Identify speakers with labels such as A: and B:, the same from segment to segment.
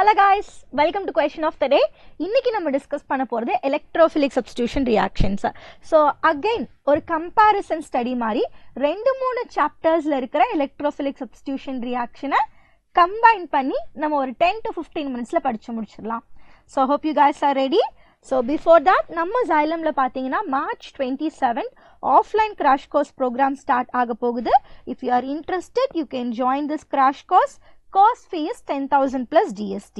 A: Hello guys, welcome to question of the day. இன்னைக்கு நம்ம discuss பண்ண போறது electrophilic substitution reactions. So again ஒரு comparison study மாதிரி ரெண்டு மூணு சாப்டர்ஸ்ல இருக்கிற electrophilic substitution reaction combine பண்ணி நம்ம ஒரு 10 to 15 minutesல படிச்சு முடிச்சிடலாம். So hope you guys are ready. So before that நம்ம Xylemல பாத்தீங்கன்னா March 27 offline crash course program start ஆக போகுது. If you are interested you can join this crash course. Course fee is 10,000 plus GST.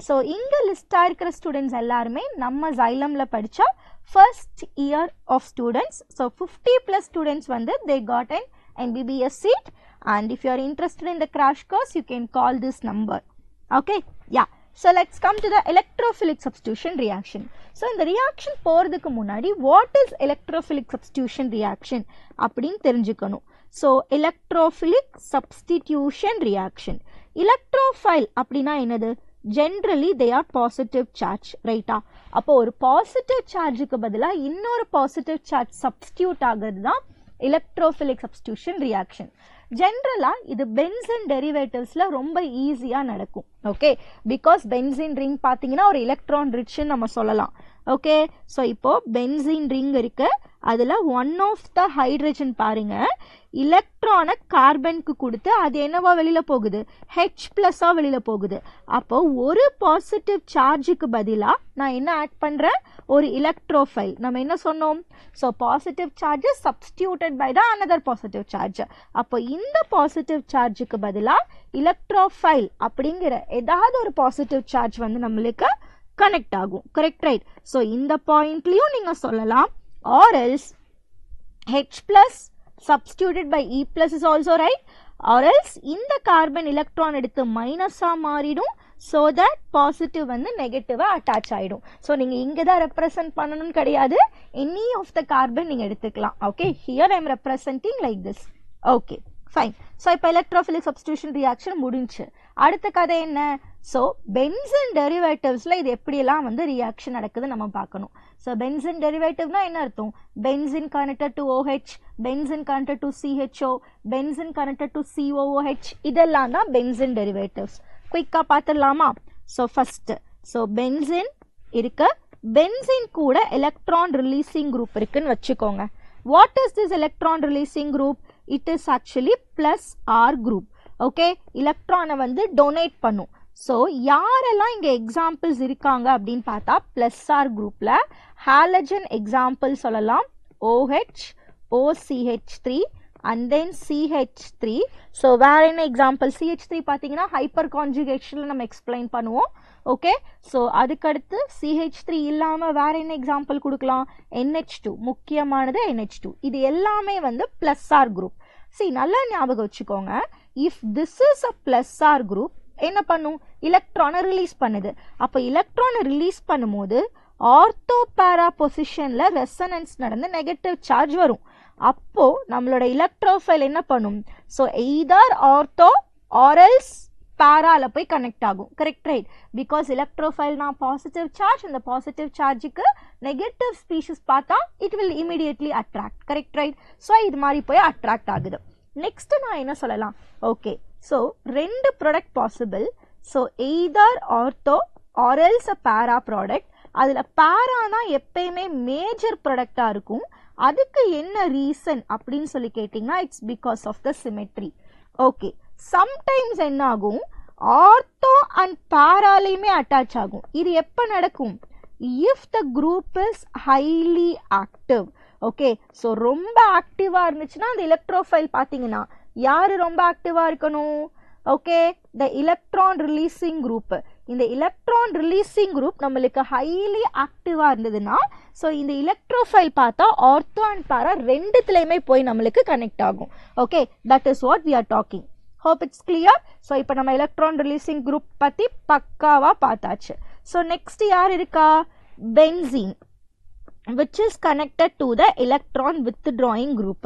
A: So இங்க list ஆயிருக்கிற students எல்லாருமே நம்ம Xylemல படிச்ச first year of students. So 50 plus students வந்து they got an MBBS seat, and if you are interested in the crash course you can call this number. Okay, yeah. So let's come to the electrophilic substitution reaction. So இந்த reaction போறதுக்கு முன்னாடி what is electrophilic substitution reaction அப்படினு தெரிஞ்சுக்கணும். So electrophilic substitution reaction. Electrophile அப்படினா என்னது? Generally they are positive charge, right? அப்போ ஒரு positive chargeக்கு பதிலா இன்னொரு positive charge substitute ஆகிறது தான் electrophilic substitution reaction. ஜென்ரலா இது பென்சீன் டெரிவேட்டிவ்ஸ்ல ரொம்ப ஈஸியா நடக்கும். ஓகே, பிகாஸ் பென்சீன் ரிங் பாத்தீங்கன்னா ஒரு எலக்ட்ரான் ரிச் நம்ம சொல்லலாம். ஓகே, ஸோ இப்போ பென்சீன் ரிங் இருக்கு, அதுல ஒன் ஆஃப் த ஹைட்ரஜன் பாருங்க எலக்ட்ரானை கார்பனுக்கு கொடுத்து அது என்னவா வெளியில போகுது, H பிளஸா வெளியில போகுது. அப்போ ஒரு பாசிட்டிவ் சார்ஜுக்கு பதிலா நான் என்ன ஆட் பண்றேன், ஒரு எலக்ட்ரோஃபைல். நம்ம என்ன சொன்னோம், so positive charge substituted by the another positive charge. அப்போ இந்த பாசிட்டிவ் சார்ஜுக்கு பதிலா எலக்ட்ரோஃபைல் அப்படிங்கிற ஏதாவது ஒரு பாசிட்டிவ் சார்ஜ் வந்து நம்மளுக்கு கனெக்ட் ஆகும். Correct, right? ஸோ இந்த பாயிண்ட்லயும் நீங்க சொல்லலாம், or else H plus substituted by E plus is also right, or else இந்த கார்பன் எலக்ட்ரான் எடுத்து மைனஸா மாறிடும், so that positive வந்து நெகட்டிவா அட்டாச் ஆயிடும். ஸோ நீங்க இங்க தான் ரெப்ரசன்ட் பண்ணணும்னு கிடையாது, any of the carbon நீங்க எடுத்துக்கலாம். Okay, here I am representing like this. Okay, fine. So இப்போ எலக்ட்ரோஃபிலிக் சப்ஸ்டிடியூஷன் ரியாக்ஷன் முடிஞ்சு. அடுத்த கதை என்ன, ஸோ பென்சீன் டெரிவேட்டிவ்ஸ்ல இது எப்படியெல்லாம் வந்து ரியாக்ஷன் நடக்குது நம்ம பார்க்கணும். ஸோ பென்சீன் டெரிவேட்டிவ்னா என்ன அர்த்தம், benzene connected to OH, benzene connected to CHO, benzene connected to COOH, இதெல்லாம் தான் பென்சீன் டெரிவேட்டிவ்ஸ். குயிக்கா பார்த்துடலாமா? ஸோ ஃபர்ஸ்ட், ஸோ பென்சீன் இருக்கு, பென்சீன் கூட எலக்ட்ரான் ரிலீசிங் குரூப் இருக்குன்னு வச்சுக்கோங்க. What is this electron releasing group? It is actually plus R group. Okay, எலக்ட்ரானை வந்து டொனேட் பண்ணும். ஸோ யாரெல்லாம் இங்கே எக்ஸாம்பிள்ஸ் இருக்காங்க அப்படின்னு பார்த்தா பிளஸ் ஆர் குரூப்ல ஹாலஜன் எக்ஸாம்பிள் சொல்லலாம், OH, OCH3 and then CH3. So வேற என்ன எக்ஸாம்பிள், CH3 பார்த்தீங்கன்னா ஹைப்பர் கான்ஜுகேஷனில் நம்ம எக்ஸ்பிளைன் பண்ணுவோம். ஓகே, ஸோ அதுக்கடுத்து CH3 இல்லாமல் வேற என்ன எக்ஸாம்பிள் கொடுக்கலாம், NH2, முக்கியமானது NH2. இது எல்லாமே வந்து பிளஸ் ஆர் குரூப். சரி, நல்லா ஞாபகம் வச்சுக்கோங்க, if this is a plus R group என்ன பண்ணும், எலக்ட்ரானை ரிலீஸ் பண்ணுது. அப்போ எலக்ட்ரானை ரிலீஸ் பண்ணும்போது ஆர்த்தோ பேரா பொசிஷன்ல ரெசனன்ஸ் நடந்து நெகட்டிவ் சார்ஜ் வரும். அப்போ நம்மளோட எலக்ட்ரோஃபைல் என்ன பண்ணும், so either ortho or else பேரால போய் கனெக்ட் ஆகும். Correct, right? பிகாஸ் எலக்ட்ரோஃபைல்னா பாசிட்டிவ் சார்ஜ், அந்த பாசிட்டிவ் சார்ஜுக்கு நெகட்டிவ் ஸ்பீஷிஸ் பார்த்தா it will immediately attract. Correct, right? So இது மாதிரி போய் அட்ராக்ட் ஆகுது. நெக்ஸ்ட் நான் என்ன சொல்லலாம், ஓகே, ஸோ ரெண்டு product possible. So either ortho or else a para product. அதில் பேரானா எப்பயுமே மேஜர் ப்ராடக்டா இருக்கும். அதுக்கு என்ன ரீசன் அப்படின்னு சொல்லி கேட்டிங்கன்னா it's because of the symmetry. Okay, sometimes என்ன ஆகும், ஆர்த்தோ அண்ட் பேராலையுமே அட்டாச் ஆகும். இது எப்போ நடக்கும், if the group is highly active. Okay, so ரொம்ப ஆக்டிவா இருந்துச்சுன்னா அந்த எலக்ட்ரோஃபைல் பார்த்தீங்கன்னா யாரு ரொம்ப ஆக்டிவா இருக்கணும், okay, the electron releasing group. இந்த எலக்ட்ரான் ரிலீசிங் குரூப் நம்மளுக்கு ஹைலி ஆக்டிவா இருந்ததுன்னா ஸோ இந்த எலக்ட்ரோஃபைல் பார்த்தா ஆர்த்தோ அண்ட் பேரா ரெண்டுத்துலையுமே போய் நம்மளுக்கு கனெக்ட் ஆகும். Okay, that is what we are talking. Hope it's clear. So இப்போ நம்ம எலக்ட்ரான் ரிலீசிங் குரூப் பத்தி பக்காவா பார்த்தாச்சு. ஸோ நெக்ஸ்ட் யார் இருக்கா, benzene, which is connected to the electron withdrawing group.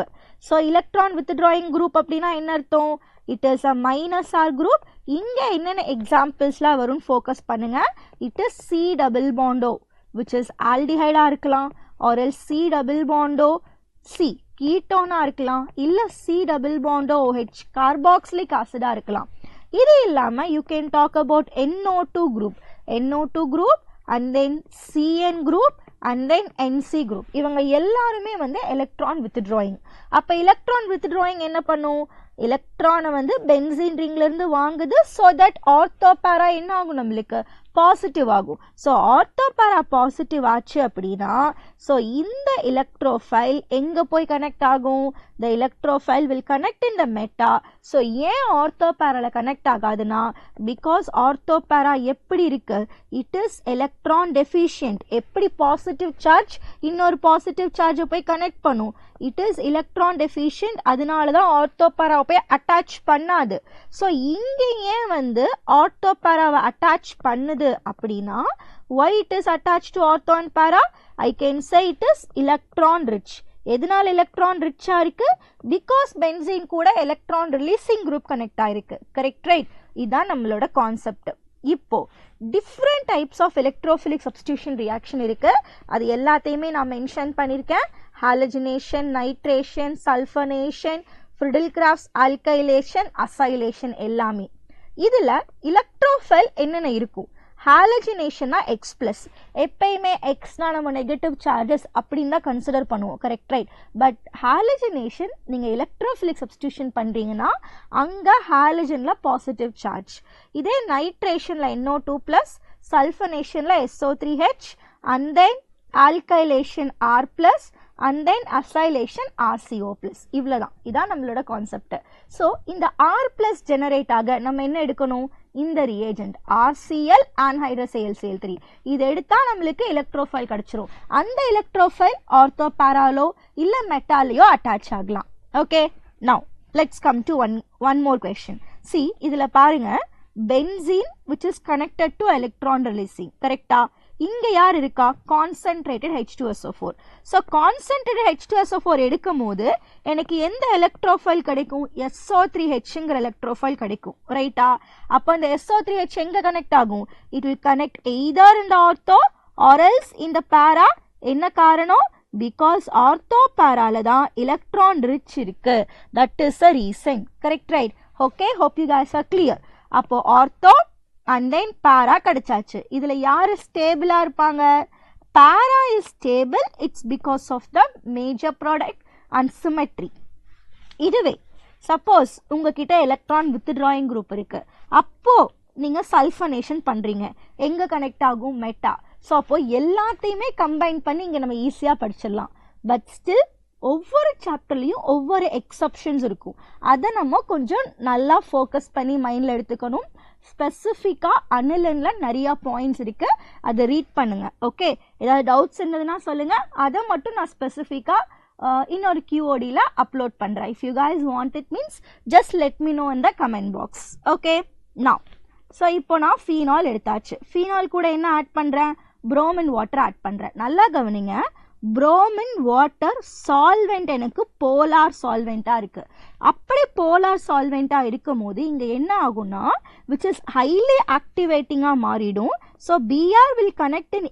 A: So electron withdrawing group அப்படினா என்ன அர்த்தம், it is a minus R group. இங்க என்னென்ன எக்ஸாம்பிள்ஸ்லாம் வரும் ஃபோக்கஸ் பண்ணுங்க. it is C double bond O, which is aldehyde இருக்கலாம், or else C double bond O C ketone இருக்கலாம், இல்ல C double bond O OH carboxylic acid இருக்கலாம். இது இல்லாம you can talk about NO2 group and then CN group and then NC group. இவங்க எல்லாருமே வந்து electron withdrawing. அப்ப electron withdrawing என்ன பண்ணும்? எலக்ட்ரானை வந்து பென்சீன் ரிங்ல இருந்து வாங்குது. so that ஆர்த்தோ பேரா என்ன ஆகும்? நம்மளுக்கு பாசிட்டிவ் ஆகும். ஸோ ஆர்த்தோ பேரா பாசிட்டிவ் ஆச்சு அப்படின்னா ஸோ இந்த எலக்ட்ரோஃபைல் எங்க போய் கனெக்ட் ஆகும்? the electrophile will connect in the meta. So ஏன் ஆர்த்தோ பேரால கனெக்ட் ஆகாதுன்னா பிகாஸ் ஆர்த்தோ பேரா எப்படி இருக்கு? It is electron deficient. எப்படி பாசிட்டிவ் சார்ஜ் இன்னொரு பாசிட்டிவ் சார்ஜை போய் கனெக்ட் பண்ணும்? It is electron deficient. அதனால தான் ஆர்த்தோ பேராவை போய் அட்டாச் பண்ணாது. ஸோ இங்கே ஏன் வந்து ஆர்த்தோ பேராவை அட்டாச் பண்ணுது அப்படின்னா why it is attached to ortho and para? I can say it is electron rich. எதனால எலக்ட்ரான் ரிச்சா இருக்கு? பிகாஸ் பென்சீன் கூட எலக்ட்ரான் ரிலீசிங் குரூப் கனெக்ட் ஆயிருக்கு. Correct, right? இதுதான் நம்மளோட கான்செப்ட். இப்போ different types of electrophilic substitution reaction இருக்கு. அது எல்லாத்தையுமே நான் மென்ஷன் பண்ணியிருக்கேன். Halogenation, nitration, sulphonation, Friedel Crafts alkylation, acylation எல்லாமே. இதுல எலக்ட்ரோஃபைல் என்னென்ன இருக்கும்? ஹாலஜினேஷன்னா எக்ஸ் பிளஸ். எப்பயுமே எக்ஸ்னா நம்ம நெகட்டிவ் சார்ஜஸ் அப்படின்னு தான் கன்சிடர் பண்ணுவோம். Correct, right? பட் ஹாலஜினேஷன் நீங்க எலக்ட்ரோஃபிலிக் சப்ஸ்டிடியூஷன் பண்றீங்கன்னா அங்க ஹாலஜன்ல பாசிட்டிவ் சார்ஜ். இதே நைட்ரேஷன்ல NO2 பிளஸ், சல்ஃபனேஷன்ல SO3H, and then alkylation R plus, and then acylation RCO plus. இவ்வளவுதான். இதான் நம்மளோட கான்செப்ட். ஸோ இந்த R plus ஜெனரேட் ஆக நம்ம என்ன எடுக்கணும்? இந்த ரியேஜென்ட் RCl anhydrous AlCl3. இது எடுத்தா நம்மளுக்கு எலக்ட்ரோஃபைல் கிடைச்சிரும். அந்த எலக்ட்ரோஃபைல் ஆர்த்தோ பேராலோ இல்ல மெட்டாலையோ அட்டாச் ஆகலாம். Okay, now let's come to one more question. see இதுல பாருங்க, benzene which is connected to electron releasing. கரெக்ட்டா? இங்க யார் இருக்கா? Concentrated H2SO4. So concentrated H2SO4 எடுக்கும் போது எனக்கு எந்த எலக்ட்ரோஃபைல் கிடைக்கும்? SO3Hங்கிற எலக்ட்ரோஃபைல் கிடைக்கும். ரைட்டா? அப்போ அந்த SO3H எங்க கனெக்ட் ஆகும்? It will connect either in the ortho or else in the para. என்ன காரணம்? பிகாஸ் ஆர்த்தோ பேரால தான் எலக்ட்ரான் ரிச் இருக்கு. That is a reason. Correct, right? Okay, hope you guys are clear. அப்போ ஆர்த்தோ and then para கிடைச்சாச்சு. இதுல யாரு ஸ்டேபிளா இருப்பாங்க? para is stable. It's because of the major product and symmetry. இதுவே suppose உங்ககிட்ட எலக்ட்ரான் withdrawing குரூப் இருக்கு. அப்போ நீங்க சல்ஃபனேஷன் பண்றீங்க. எங்க கனெக்ட் ஆகும்? மெட்டா. ஸோ அப்போ எல்லாத்தையுமே கம்பைன் பண்ணி இங்க நம்ம ஈஸியா படிச்சிடலாம். பட் ஸ்டில் ஒவ்வொரு சாப்டர்லையும் ஒவ்வொரு எக்ஸப்ஷன்ஸ் இருக்கும். அதை நம்ம கொஞ்சம் நல்லா ஃபோக்கஸ் பண்ணி மைண்டில் எடுத்துக்கணும். ஸ்பெசிஃபிக்காக அனிலன்ல நிறைய பாயிண்ட்ஸ் இருக்கு, அதை ரீட் பண்ணுங்க. ஓகே, ஏதாவது டவுட்ஸ் இருந்ததுன்னா சொல்லுங்க. அதை மட்டும் நான் ஸ்பெசிஃபிக்காக இன்னொரு QODல அப்லோட் பண்ணுறேன். If you guys want it means just let me know in the comment box. Okay, now so இப்போ நான் ஃபீனால் எடுத்தாச்சு. ஃபீனால் கூட என்ன ஆட் பண்ணுறேன்? புரோமின் வாட்டர் ஆட் பண்ணுறேன். நல்லா கவனிங்க, புரோமின் வாட்டர் சால்வெண்ட் எனக்கு போலார் சால்வெண்டா இருக்கு. அப்படி போலார் சால்வெண்டா இருக்கும் போது இங்க என்ன ஆகும்னா which is highly activating மாறிடும். so Br will connect in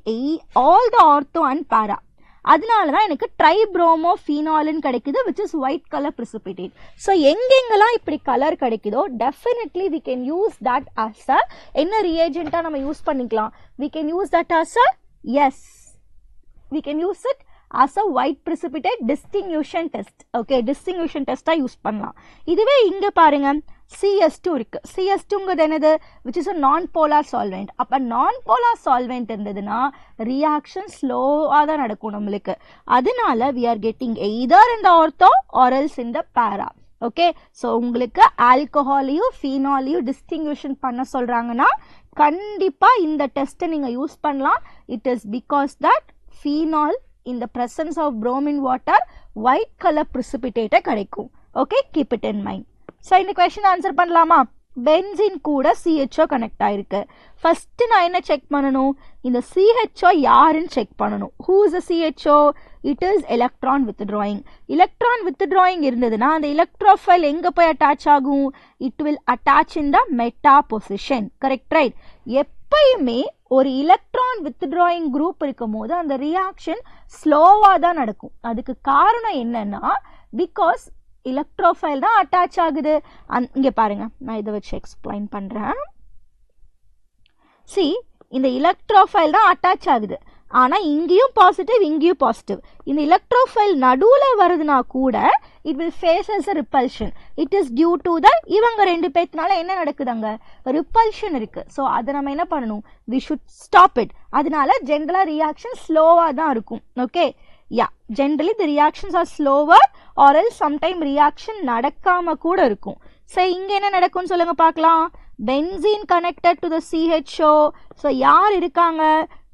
A: all the ortho and para. அதனாலதான் எனக்கு ட்ரைப்ரோமோஃபீனாலின் கிடைக்குது which is white color precipitate. so எங்கெங்கெல்லாம் இப்படி கலர் கிடைக்குதோ definitely we can use that as a என்ன reagent-ஆ நம்ம யூஸ் பண்ணிக்கலாம்? we can use that as a yes, we can use it as a white precipitate distinguishing test. okay, distinguishing test-ஆ use பண்ணலாம். இதுவே இங்க பாருங்க CS2 இருக்கு. CS2ங்கிறது என்னது? which is a non-polar solvent. அப்ப non-polar solvent இருந்ததுன்னா reaction ஸ்லோவா தான் நடக்கும் நம்மளுக்கு. அதனால we are getting either in the ortho or else in the para. Okay, so உங்களுக்கு ஆல்கஹாலையும் ஃபீனாலையும் டிஸ்டிங்விஷன் பண்ண சொல்றாங்கன்னா கண்டிப்பா இந்த டெஸ்ட்டை நீங்க யூஸ் பண்ணலாம். It is because that phenol in the presence of bromine water white color precipitate கிடைக்கும். Okay, keep it in mind. So இந்த கொஸ்டின் ஆன்சர் பண்ணலாமா? பென்சின் கூட CHO கனெக்ட் ஆயிருக்கு. ஃபர்ஸ்ட் நான் என்ன செக் பண்ணணும்? இந்த CHO யாருன்னு செக் பண்ணணும். who is the CHO? it is electron withdrawing. electron withdrawing இருந்ததுன்னா அந்த எலக்ட்ரோஃபைல் எங்க போய் அட்டாச் ஆகும்? it will attach in the meta position. Correct, right? எப்பயுமே ஒரு எலக்ட்ரான் withdrawing குரூப் இருக்கும் போது அந்த ரியாக்ஷன் ஸ்லோவா தான் நடக்கும். அதுக்கு காரணம் என்னன்னா பிகாஸ் எலக்ட்ரோஃபைல் தான் அட்டாச் ஆகுது. இங்கே பாருங்க, நான் இதை வச்சு எக்ஸ்பிளைன் பண்ணுறேன். சி, இந்த எலக்ட்ரோஃபைல் தான் அட்டாச் ஆகுது, ஆனால் இங்கேயும் பாசிட்டிவ் இங்கேயும் பாசிட்டிவ். இந்த எலக்ட்ரோஃபைல் நடுவில் வருதுன்னா கூட it will face as a repulsion. It is due to the இவங்க ரெண்டு பேர்த்தினால என்ன நடக்குதுங்க, ரிப்பல்ஷன் இருக்கு. ஸோ அதை நம்ம என்ன பண்ணணும், வி ஷுட் ஸ்டாப் இட். அதனால ஜென்ரலாக ரியாக்ஷன் ஸ்லோவாக தான் இருக்கும். Okay, yeah, generally the reactions are slower or else sometime reaction நடக்காம கூட இருக்கும். ஸோ இங்கே என்ன நடக்கும்னு சொல்லுங்க பார்க்கலாம். Benzene connected to the CHO. So யார் இருக்காங்க,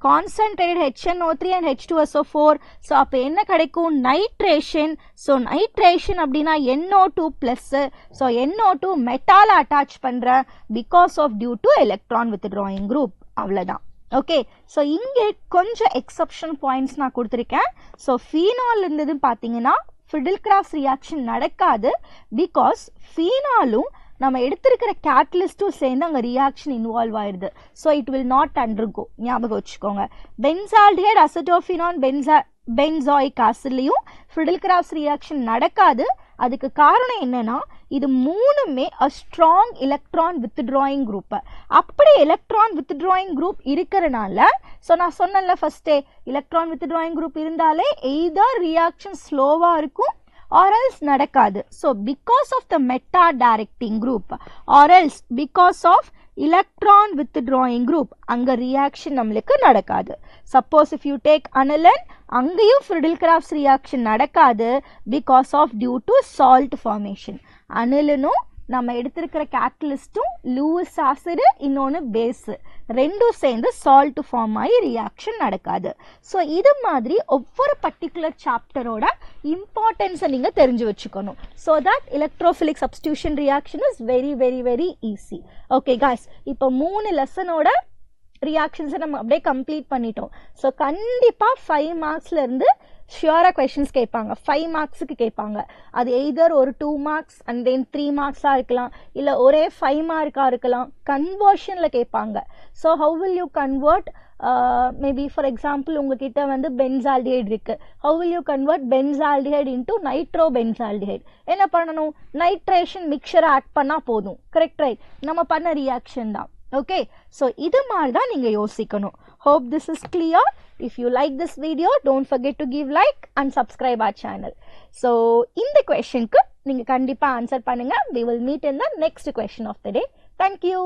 A: concentrated HNO3 and H2SO4. So அப்போ என்ன கிடைக்கும், நைட்ரேஷன். ஸோ நைட்ரேஷன் அப்படின்னா NO2 ப்ளஸ். ஸோ NO2 மெட்டால அட்டாச் பண்ணுற because of due to electron withdrawing group. அவ்வளோதான். ஓகே, ஸோ இங்கே கொஞ்சம் எக்ஸப்ஷன் பாயிண்ட்ஸ் நான் கொடுத்துருக்கேன். ஸோ ஃபீனால் இருந்தது பார்த்தீங்கன்னா ஃபிடில்கிராஃப்ஸ் ரியாக்ஷன் நடக்காது. பிகாஸ் ஃபீனாலும் நம்ம எடுத்திருக்கிற கேட்டலிஸ்ட்டும் சேர்ந்து அங்கே ரியாக்ஷன் இன்வால்வ் ஆயிடுது. So it will not undergo. ஞாபகம் வச்சுக்கோங்க, பென்சால்டிஹைட் அசெட்டோஃபினான் பென்சாயிக் ஆசிட்லையும் ஃபிடில்கிராஃப்ஸ் ரியாக்ஷன் நடக்காது. அதுக்கு காரணம் என்னன்னா, இது மூணுமே a strong electron withdrawing group. அப்படி எலக்ட்ரான் வித்ட்ராயிங் குரூப் இருக்கிறனால, ஸோ நான் சொன்னேன்ல ஃபர்ஸ்டே, எலக்ட்ரான் வித்ட்ராயிங் குரூப் இருந்தாலே எய்தர் ரியாக்ஷன் ஸ்லோவாக இருக்கும் or else நடக்காது. So because of the meta directing group or else because of electron withdrawing group அங்க reaction நம்மளுக்கு நடக்காது. Suppose if you take aniline, அங்கேயும் Friedel-Crafts reaction நடக்காது because of due to salt formation. அனிலினும் நம்ம எடுத்திருக்கிற கேட்டலிஸ்ட்டும் லூயிஸ் ஆசிட் இன்னொன்று base ரெண்டும் சேர்ந்து சால்ட் ஃபார்ம் ஆகி ரியாக்ஷன் நடக்காது. ஸோ இது மாதிரி ஒவ்வொரு பர்டிகுலர் சாப்டரோட இம்பார்ட்டன்ஸை நீங்கள் தெரிஞ்சு வச்சுக்கணும். So that electrophilic substitution reaction is very very very easy. Okay guys, இப்போ 3 லெசனோட ரியாக்ஷன்ஸை நம்ம அப்படியே கம்ப்ளீட் பண்ணிட்டோம். ஸோ கண்டிப்பாக 5 மார்க்ஸ்லேருந்து ஷியோராக கொஷின்ஸ் கேட்பாங்க. 5 மார்க்ஸுக்கு கேட்பாங்க. அது எய்தர் ஒரு 2 மார்க்ஸ் அண்ட் தென் 3 மார்க்ஸாக இருக்கலாம், இல்லை ஒரே 5 மார்க்காக இருக்கலாம். கன்வர்ஷனில் கேட்பாங்க. So how will you convert, maybe for example உங்ககிட்ட வந்து பென்சால்டிஹைட் இருக்குது. How will you convert benzaldehyde into nitro benzaldehyde? என்ன பண்ணணும், நைட்ரேஷன் மிக்சரை ஆட் பண்ணால் போதும். Correct, right? நம்ம பண்ண ரியாக்ஷன் தான். ஓகே, ஸோ இது மாதிரி தான் நீங்கள் யோசிக்கணும். Hope this is clear. If you like this video, don't forget to give like and subscribe our channel. So, இந்த questionக்கு நீங்க கண்டிப்பா answer பண்ணுங்க. We will meet in the next question of the day. Thank you.